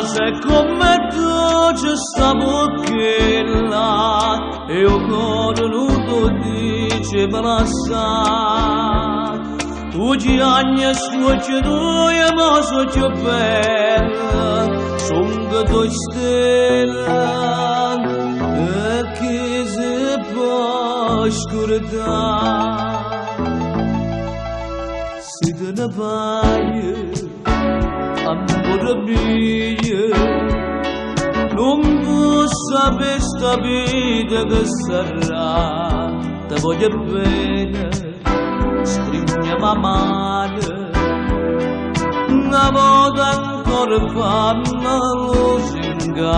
se come tu ci sta bocchella e io cornuto dice brassa tu ci agni suoci due ma suoci bella son che tu stella e che si può scordare si te ne vai ancora mia non posso questa vita che sarà te voglio bene stringiamo a mano una volta ancora fanno lusinga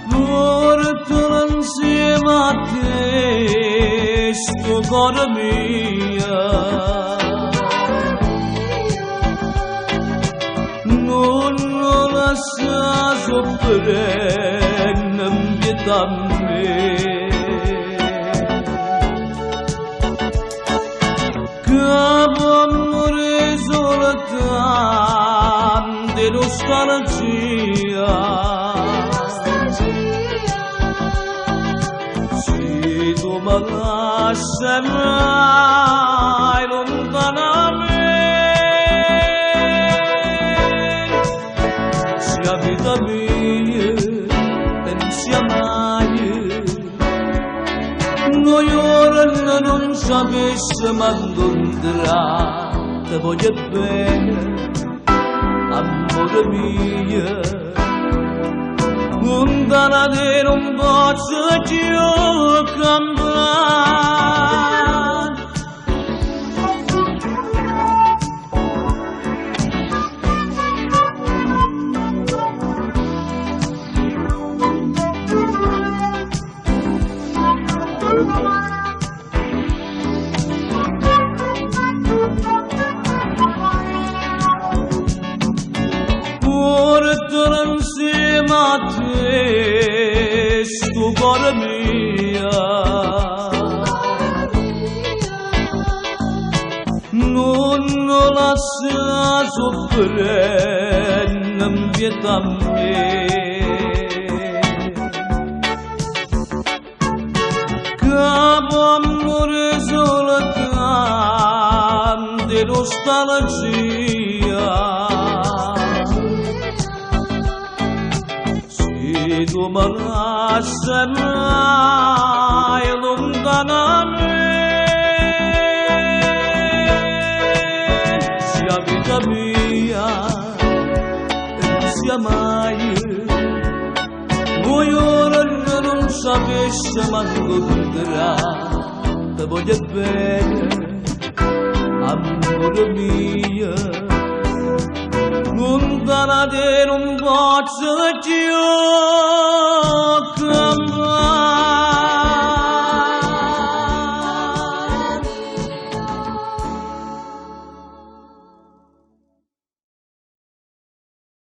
portalo insieme a te sto cuore mio non lo lascia soffrire non pietà me capo amore soltanto di nostalgia se tu mi lascerai lontana la vita mia pensi mai noi ora non sapessi ma incontrà te voglio bene amore mio lontana te non posso più cambiare portalo insieme a te sto cuore mio non lo lascia soffrire non pietà me capo amore soltanto di nostalgia se tu mi lascerai lontana me sia vita mia non sia mai voi ora non sapessi ma incontrà te voglio bene amore mio lontana te non posso più cambiare